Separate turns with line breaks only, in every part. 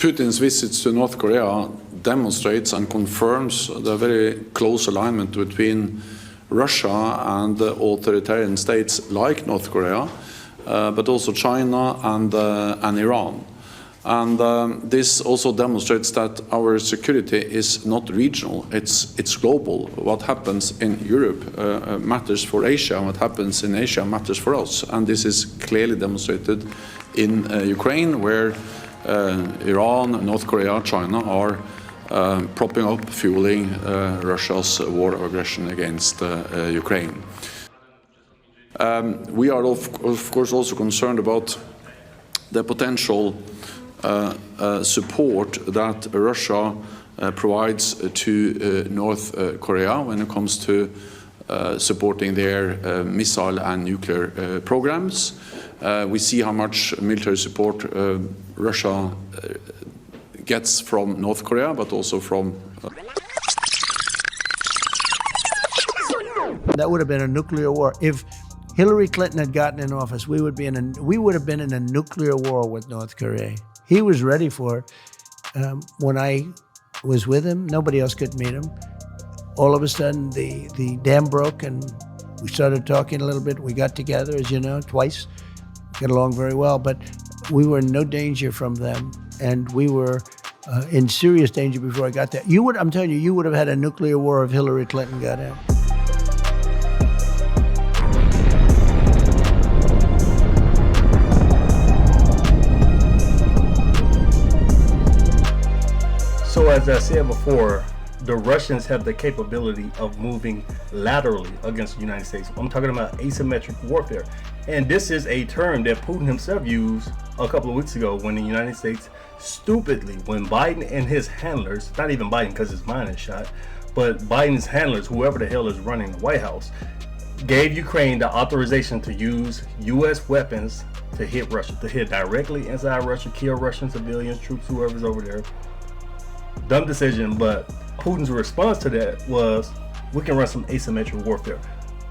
Putin's visits to North Korea demonstrates and confirms the very close alignment between Russia and authoritarian states like North Korea, but also China and Iran. And this also demonstrates that our security is not regional, it's global. What happens in Europe matters for Asia, and what happens in Asia matters for us. And this is clearly demonstrated in Ukraine, where Iran, North Korea, China are propping up, fueling Russia's war of aggression against Ukraine. We are of course also concerned about the potential support that Russia provides to North Korea when it comes to supporting their missile and nuclear programs. We see how much military support Russia gets from North Korea, but also from...
That would have been a nuclear war. If Hillary Clinton had gotten in office, we would have been in a nuclear war with North Korea. He was ready for it. When I was with him, nobody else could meet him. All of a sudden, the dam broke, and we started talking a little bit. We got together, as you know, twice. Get along very well, but we were in no danger from them, and we were in serious danger before I got there. I'm telling you, you would have had a nuclear war if Hillary Clinton got in.
So as I said before, the Russians have the capability of moving laterally against the United States. I'm talking about asymmetric warfare. And this is a term that Putin himself used a couple of weeks ago when the United States stupidly, when Biden and his handlers, not even Biden because his mind is shot, but Biden's handlers, whoever the hell is running the White House, gave Ukraine the authorization to use U.S. weapons to hit Russia, to hit directly inside Russia, kill Russian civilians, troops, whoever's over there. Dumb decision, but Putin's response to that was, we can run some asymmetric warfare.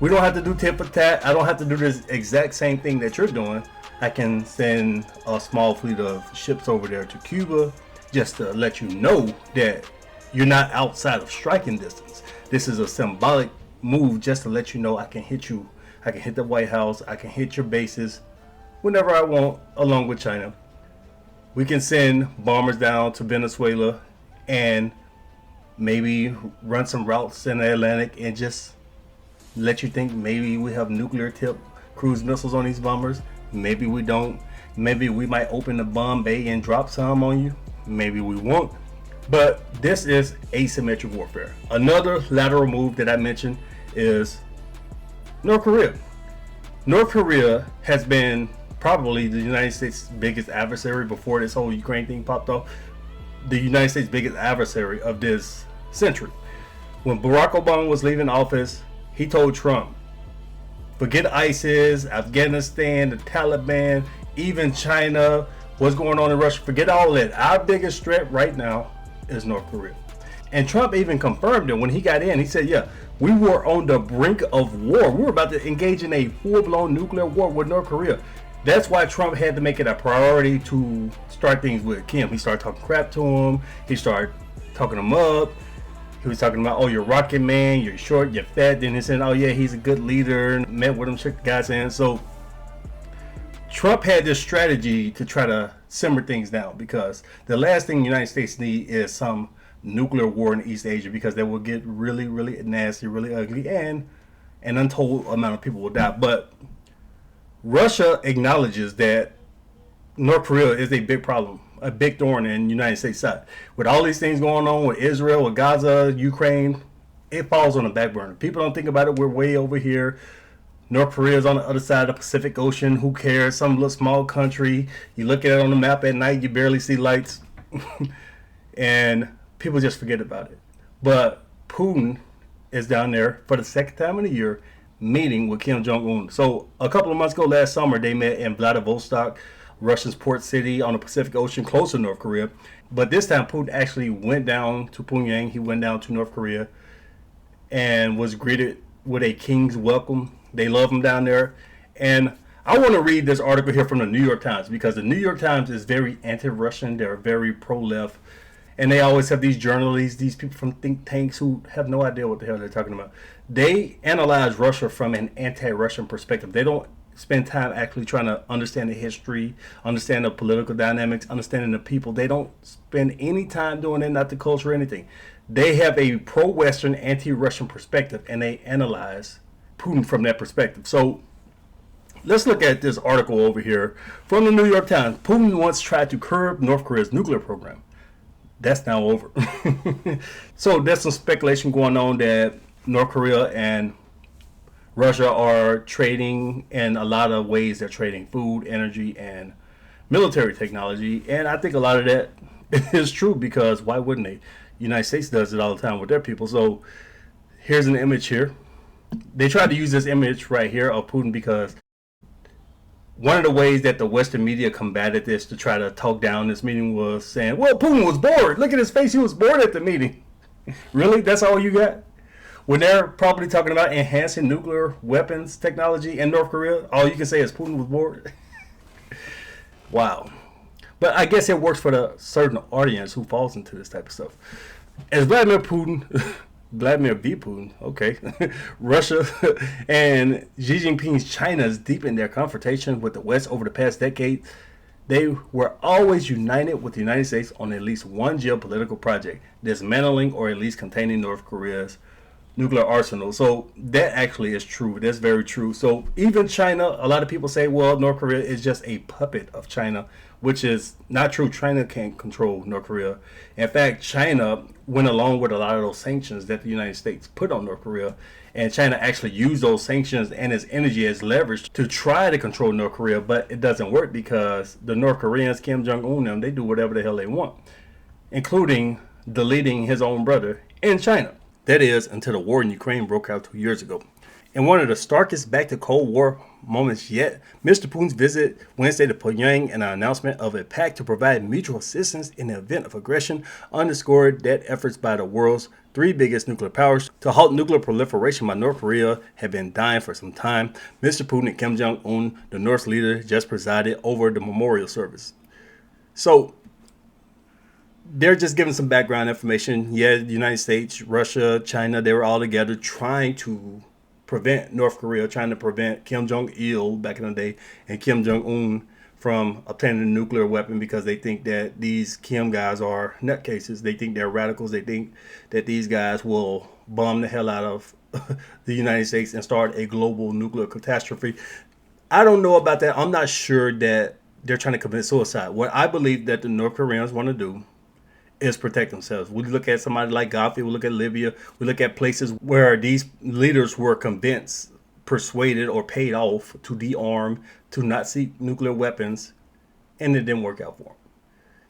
We don't have to do tit for tat. I don't have to do this exact same thing that you're doing. I can send a small fleet of ships over there to Cuba just to let you know that you're not outside of striking distance. This is a symbolic move just to let you know I can hit you. I can hit the White House. I can hit your bases whenever I want, along with China. We can send bombers down to Venezuela and maybe run some routes in the Atlantic and just let you think maybe we have nuclear tipped cruise missiles on these bombers. Maybe we don't. Maybe we might open the bomb bay and drop some on you. Maybe we won't. But this is asymmetric warfare. Another lateral move that I mentioned is North Korea. North Korea has been probably the United States' biggest adversary before this whole Ukraine thing popped off. The United States' biggest adversary of this century. When Barack Obama was leaving office, he told Trump, forget ISIS, Afghanistan, the Taliban, even China, what's going on in Russia, forget all that. Our biggest threat right now is North Korea. And Trump even confirmed it when he got in. He said, yeah, we were on the brink of war. We were about to engage in a full-blown nuclear war with North Korea. That's why Trump had to make it a priority to start things with Kim. He started talking crap to him. He started talking him up. He was talking about, oh, you're rocket man, you're short, you're fat. Then he said, oh yeah, he's a good leader. And met with him, shook the guy's hand. So Trump had this strategy to try to simmer things down, because the last thing the United States need is some nuclear war in East Asia, because that will get really, really nasty, really ugly, and an untold amount of people will die. But Russia acknowledges that North Korea is a big problem, a big thorn in the United States side. With all these things going on with Israel, with Gaza, Ukraine, it falls on the back burner. People don't think about it. We're way over here. North Korea is on the other side of the Pacific Ocean. Who cares? Some little small country. You look at it on the map at night, you barely see lights. And people just forget about it. But Putin is down there for the second time in a year, meeting with Kim Jong-un. So a couple of months ago, last summer, they met in Vladivostok, Russia's port city on the Pacific Ocean, close to North Korea. But this time, Putin actually went down to Pyongyang. He went down to North Korea and was greeted with a king's welcome. They love him down there. And I want to read this article here from the New York Times because the New York Times is very anti-Russian. They're very pro-left. And they always have these journalists, these people from think tanks who have no idea what the hell they're talking about. They analyze Russia from an anti-Russian perspective. They don't spend time actually trying to understand the history, understand the political dynamics, understanding the people. They don't spend any time doing it, not the culture or anything. They have a pro-Western, anti-Russian perspective, and they analyze Putin from that perspective. So let's look at this article over here from the New York Times. Putin once tried to curb North Korea's nuclear program. That's now over. So there's some speculation going on that North Korea and Russia are trading in a lot of ways. They're trading food, energy, and military technology. And I think a lot of that is true because why wouldn't they? The United States does it all the time with their people. So here's an image here. They tried to use this image right here of Putin because one of the ways that the Western media combated this to try to talk down this meeting was saying, well, Putin was bored. Look at his face. He was bored at the meeting. Really? That's all you got? When they're probably talking about enhancing nuclear weapons technology in North Korea, all you can say is Putin was bored. Wow. But I guess it works for the certain audience who falls into this type of stuff. As Vladimir V. Putin, okay, Russia and Xi Jinping's China's deepened their confrontation with the West over the past decade. They were always united with the United States on at least one geopolitical project, dismantling or at least containing North Korea's nuclear arsenal. So that actually is true. That's very true. So even China, a lot of people say, well, North Korea is just a puppet of China, which is not true. China can't control North Korea. In fact, China went along with a lot of those sanctions that the United States put on North Korea. And China actually used those sanctions and its energy as leverage to try to control North Korea. But it doesn't work because the North Koreans, Kim Jong-un, they do whatever the hell they want, including deleting his own brother in China. That is, until the war in Ukraine broke out 2 years ago. In one of the starkest back to Cold War moments yet, Mr. Putin's visit Wednesday to Pyongyang and an announcement of a pact to provide mutual assistance in the event of aggression underscored that efforts by the world's three biggest nuclear powers to halt nuclear proliferation by North Korea have been dying for some time. Mr. Putin and Kim Jong-un, the North's leader, just presided over the memorial service. So they're just giving some background information. Yeah, the United States, Russia, China, they were all together trying to prevent North Korea, trying to prevent Kim Jong-il back in the day and Kim Jong-un from obtaining a nuclear weapon because they think that these Kim guys are nutcases. They think they're radicals. They think that these guys will bomb the hell out of the United States and start a global nuclear catastrophe. I don't know about that. I'm not sure that they're trying to commit suicide. What I believe that the North Koreans want to do is protect themselves. We look at somebody like Gaddafi, we look at Libya, we look at places where these leaders were convinced, persuaded, or paid off to de-arm, to not seek nuclear weapons, and it didn't work out for them.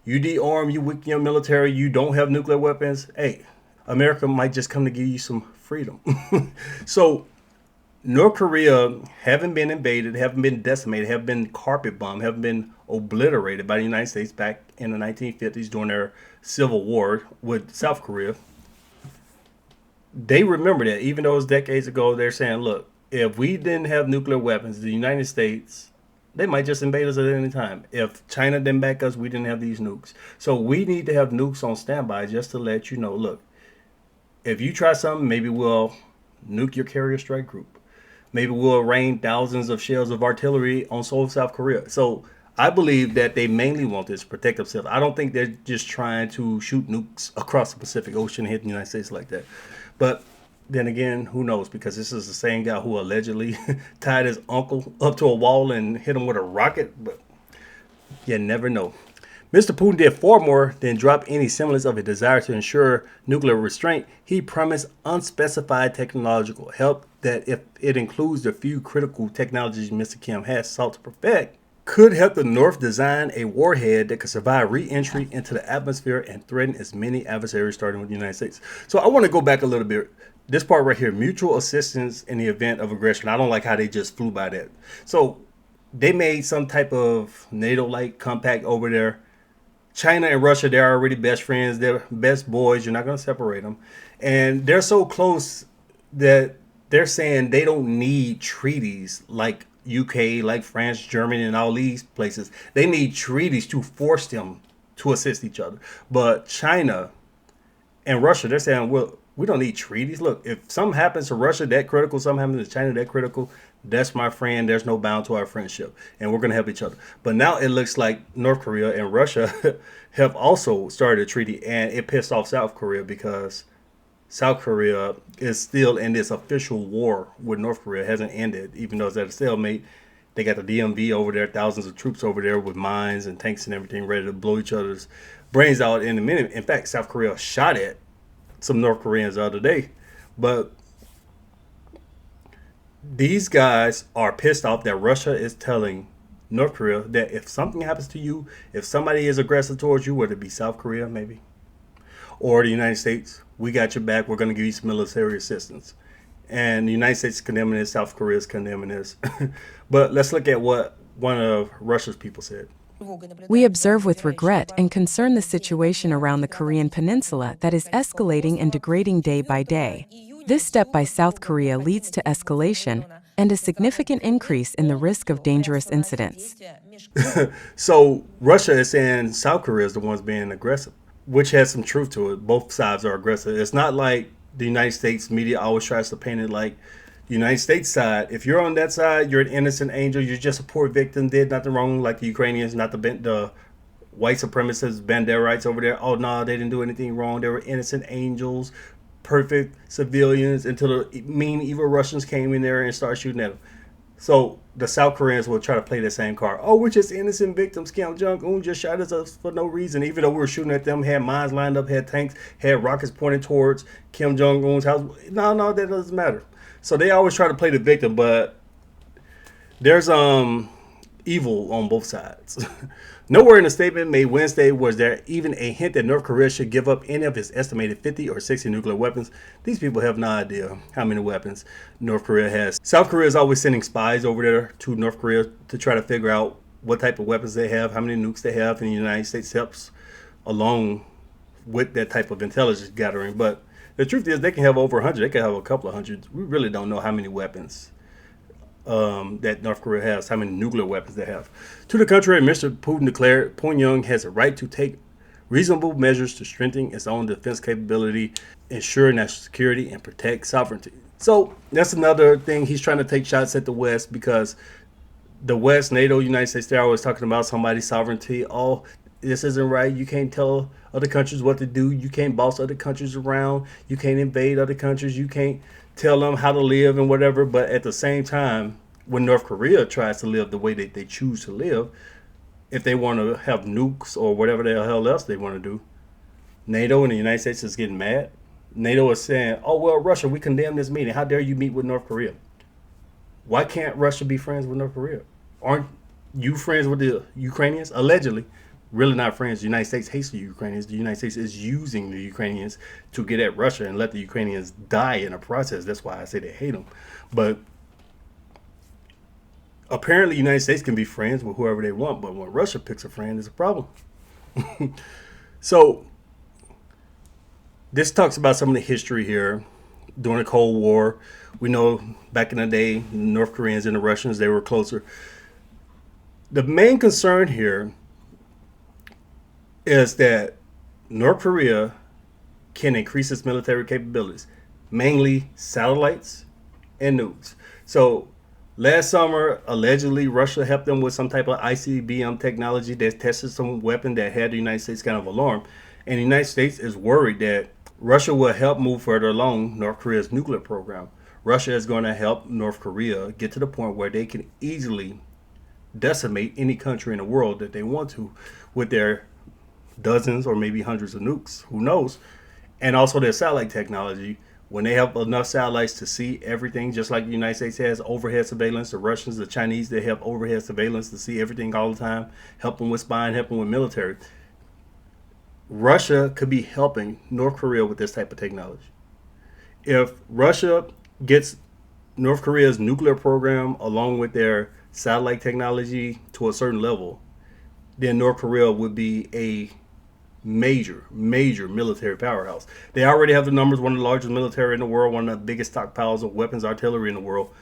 You de-arm, you weaken your military, you don't have nuclear weapons, hey, America might just come to give you some freedom. So North Korea haven't been invaded, haven't been decimated, haven't been carpet bombed, haven't been obliterated by the United States back in the 1950s during their civil war with South Korea. They remember that, even though it was decades ago. They're saying, look, if we didn't have nuclear weapons, the United States, they might just invade us at any time. If China didn't back us, we didn't have these nukes. So we need to have nukes on standby just to let you know, look, if you try something, maybe we'll nuke your carrier strike group. Maybe we'll rain thousands of shells of artillery on Seoul, South Korea. So I believe that they mainly want this to protect themselves. I don't think they're just trying to shoot nukes across the Pacific Ocean and hit the United States like that. But then again, who knows? Because this is the same guy who allegedly tied his uncle up to a wall and hit him with a rocket. But you never know. Mr. Putin did far more than drop any semblance of a desire to ensure nuclear restraint. He promised unspecified technological help that, if it includes the few critical technologies Mr. Kim has sought to perfect, could help the North design a warhead that could survive re-entry into the atmosphere and threaten as many adversaries, starting with the United States. So I want to go back a little bit. This part right here, mutual assistance in the event of aggression. I don't like how they just flew by that. So they made some type of NATO-like compact over there. China and Russia, they're already best friends. They're best boys. You're not going to separate them. And they're so close that they're saying they don't need treaties like UK, like France, Germany, and all these places, they need treaties to force them to assist each other. But China and Russia, they're saying, well, we don't need treaties. Look, if something happens to Russia that critical, something happens to China that critical, that's my friend. There's no bound to our friendship, and we're going to help each other. But now it looks like North Korea and Russia have also started a treaty, and it pissed off South Korea because South Korea is still in this official war with North Korea. It hasn't ended, even though it's at a stalemate. They got the DMV over there, thousands of troops over there with mines and tanks and everything ready to blow each other's brains out in a minute. In fact, South Korea shot at some North Koreans the other day. But these guys are pissed off that Russia is telling North Korea that if something happens to you, if somebody is aggressive towards you, whether it be South Korea maybe, or the United States, we got your back. We're going to give you some military assistance. And the United States is condemning this, South Korea is condemning this. But let's look at what one of Russia's people said.
We observe with regret and concern the situation around the Korean peninsula that is escalating and degrading day by day. This step by South Korea leads to escalation and a significant increase in the risk of dangerous incidents.
So Russia is saying South Korea is the ones being aggressive, which has some truth to it. Both sides are aggressive. It's not like the United States media always tries to paint it like the United States side. If you're on that side, you're an innocent angel. You're just a poor victim, did nothing wrong, like the Ukrainians, not the white supremacists, banderites over there. Oh, no, they didn't do anything wrong. They were innocent angels, perfect civilians, until the mean, evil Russians came in there and started shooting at them. So the South Koreans will try to play the same card. Oh, we're just innocent victims. Kim Jong-un just shot at us for no reason. Even though we were shooting at them, had mines lined up, had tanks, had rockets pointed towards Kim Jong-un's house. No, that doesn't matter. So they always try to play the victim, but there's evil on both sides. Nowhere in the statement made Wednesday was there even a hint that North Korea should give up any of its estimated 50 or 60 nuclear weapons. These people have no idea how many weapons North Korea has. South Korea is always sending spies over there to North Korea to try to figure out what type of weapons they have, how many nukes they have, and the United States helps along with that type of intelligence gathering. But the truth is they can have over 100. They can have a couple of hundred. We really don't know how many weapons that North Korea has, how many nuclear weapons they have. To the contrary, Mr. Putin declared Pyongyang has a right to take reasonable measures to strengthen its own defense capability, ensure national security, and protect sovereignty. So that's another thing. He's trying to take shots at the West because the West, NATO, United States, they're always talking about somebody's sovereignty. Oh, this isn't right. You can't tell other countries what to do. You can't boss other countries around. You can't invade other countries. You can't tell them how to live and whatever. But at the same time, when North Korea tries to live the way that they choose to live, if they want to have nukes or whatever the hell else they want to do, NATO and the United States is getting mad. NATO is saying, oh, well, Russia, we condemn this meeting. How dare you meet with North Korea? Why can't Russia be friends with North Korea? Aren't you friends with the Ukrainians? Allegedly. Really not friends. The United States hates the Ukrainians. The United States is using the Ukrainians to get at Russia and let the Ukrainians die in a process. That's why I say they hate them. But apparently the United States can be friends with whoever they want, but when Russia picks a friend, it's a problem. So this talks about some of the history here. During the Cold War, we know back in the day, the North Koreans and the Russians, they were closer. The main concern here is that North Korea can increase its military capabilities, mainly satellites and nukes. So last summer, allegedly, Russia helped them with some type of ICBM technology that tested some weapon that had the United States kind of alarmed. And the United States is worried that Russia will help move further along North Korea's nuclear program. Russia is going to help North Korea get to the point where they can easily decimate any country in the world that they want to with their dozens or maybe hundreds of nukes, who knows, and also their satellite technology. When they have enough satellites to see everything, just like the United States has overhead surveillance, the Russians, the Chinese, they have overhead surveillance to see everything all the time, help them with spying, help them with military. Russia could be helping North Korea with this type of technology. If Russia gets North Korea's nuclear program along with their satellite technology to a certain level, then North Korea would be a major military powerhouse. They already have the numbers, one of the largest military in the world, one of the biggest stockpiles of weapons, artillery in the world.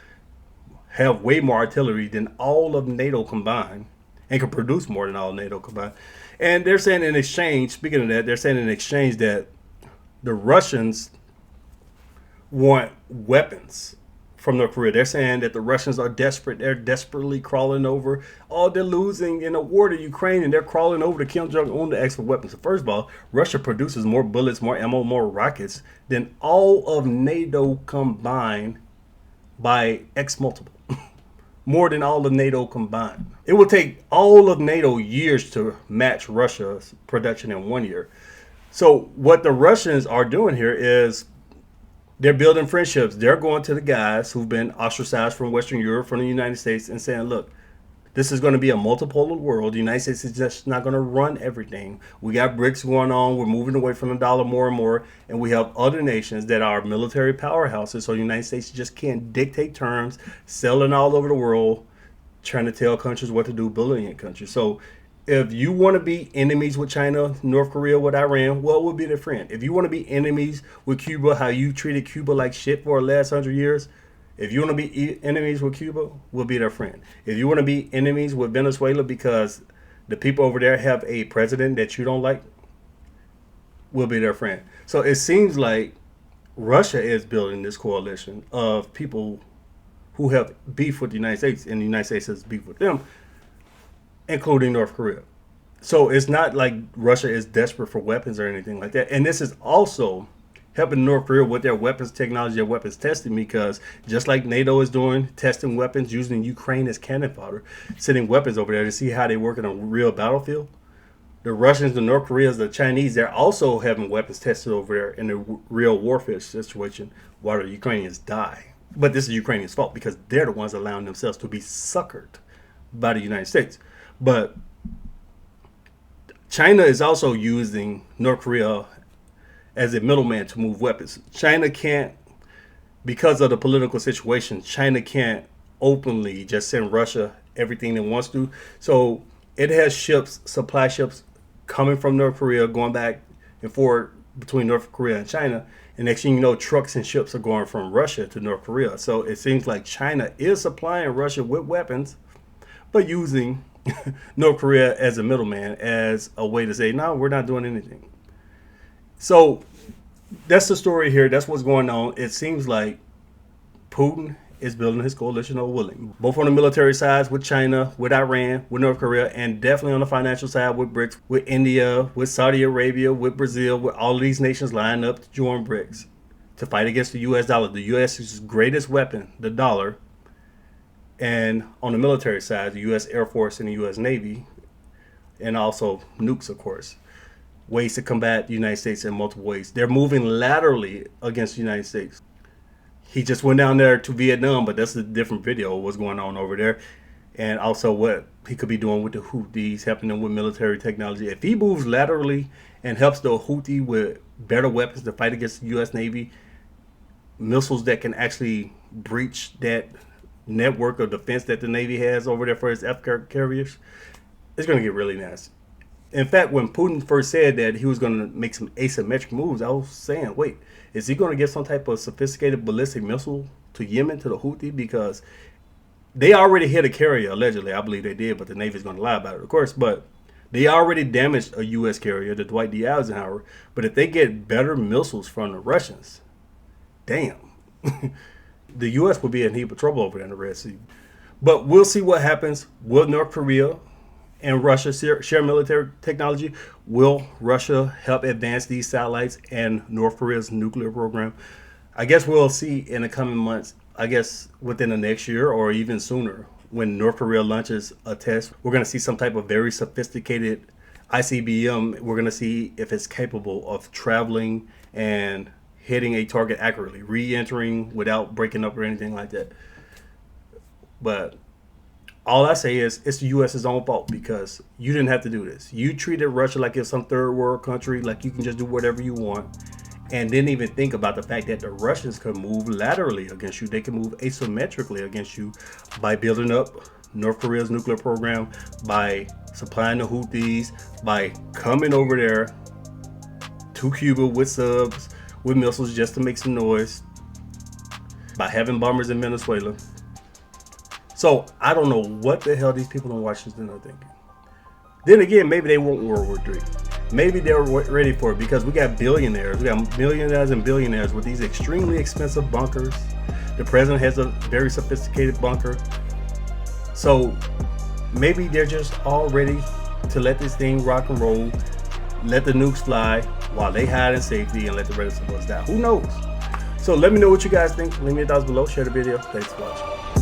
have way more artillery than all of NATO combined and can produce more than all NATO combined. And they're saying in exchange, speaking of that, they're saying in exchange that the Russians want weapons from North Korea. They're saying that the Russians are desperate. They're desperately crawling over. Oh, they're losing in a war to Ukraine, and they're crawling over to Kim Jong-un to ask for weapons. So first of all, Russia produces more bullets, more ammo, more rockets than all of NATO combined by X multiple. More than all of NATO combined. It will take all of NATO years to match Russia's production in 1 year. So what the Russians are doing here is they're building friendships. They're going to the guys who've been ostracized from Western Europe, from the United States, and saying, look, this is going to be a multipolar world. The United States is just not going to run everything. We got BRICS going on. We're moving away from the dollar more and more. And we have other nations that are military powerhouses. So the United States just can't dictate terms, selling all over the world, trying to tell countries what to do, bullying countries. So if you want to be enemies with China, North Korea, with Iran, well, we'll be their friend. If you want to be enemies with Cuba, how you treated Cuba like shit for the last 100 years, if you want to be enemies with Cuba, we'll be their friend. If you want to be enemies with Venezuela because the people over there have a president that you don't like, we'll be their friend. So it seems like Russia is building this coalition of people who have beef with the United States, and the United States has beef with them, including North Korea. So it's not like Russia is desperate for weapons or anything like that. And this is also helping North Korea with their weapons technology, their weapons testing, because just like NATO is doing, testing weapons, using Ukraine as cannon fodder, sending weapons over there to see how they work in a real battlefield. The Russians, the North Koreans, the Chinese, they're also having weapons tested over there in a real warfare situation while the Ukrainians die. But this is Ukrainians' fault because they're the ones allowing themselves to be suckered by the United States. But China is also using North Korea as a middleman to move weapons. China can't, because of the political situation, China can't openly just send Russia everything it wants to. So it has ships, supply ships coming from North Korea, going back and forth between North Korea and China. And next thing you know, trucks and ships are going from Russia to North Korea. So it seems like China is supplying Russia with weapons, but using North Korea as a middleman, as a way to say, no, we're not doing anything. So that's the story here. That's what's going on. It seems like Putin is building his coalition of willing, both on the military sides with China, with Iran, with North Korea, and definitely on the financial side with BRICS, with India, with Saudi Arabia, with Brazil, with all of these nations lining up to join BRICS to fight against the U.S. dollar. The U.S.'s greatest weapon, the dollar. And on the military side, the U.S. Air Force and the U.S. Navy, and also nukes, of course. Ways to combat the United States in multiple ways. They're moving laterally against the United States. He just went down there to Vietnam, but that's a different video of what's going on over there. And also what he could be doing with the Houthis, helping them with military technology. If he moves laterally and helps the Houthi with better weapons to fight against the U.S. Navy, missiles that can actually breach that network of defense that the Navy has over there for its F carriers, it's going to get really nasty. In fact, when Putin first said that he was going to make some asymmetric moves, I was saying, wait, is he going to get some type of sophisticated ballistic missile to Yemen, to the Houthi? Because they already hit a carrier, allegedly. I believe they did, but the Navy's going to lie about it, of course. But they already damaged a U.S. carrier, the Dwight D. Eisenhower. But if they get better missiles from the Russians, damn. The U.S. will be in a heap of trouble over there in the Red Sea. But we'll see what happens. Will North Korea and Russia share military technology? Will Russia help advance these satellites and North Korea's nuclear program? I guess we'll see in the coming months, I guess within the next year or even sooner, when North Korea launches a test. We're going to see some type of very sophisticated ICBM. We're going to see if it's capable of traveling and hitting a target accurately, re-entering without breaking up or anything like that. But all I say is it's the U.S.'s own fault because you didn't have to do this. You treated Russia like it's some third world country, like you can just do whatever you want, and didn't even think about the fact that the Russians could move laterally against you. They can move asymmetrically against you by building up North Korea's nuclear program, by supplying the Houthis, by coming over there to Cuba with subs, with missiles just to make some noise, by having bombers in Venezuela. So I don't know what the hell these people in Washington are thinking. Then again, maybe they want World War III. Maybe they're ready for it because we got billionaires. We got millionaires and billionaires with these extremely expensive bunkers. The president has a very sophisticated bunker. So maybe they're just all ready to let this thing rock and roll, let the nukes fly while they hide in safety and let the rest of us die. Who knows? So let me know what you guys think. Leave me your thoughts below. Share the video. Thanks for watching.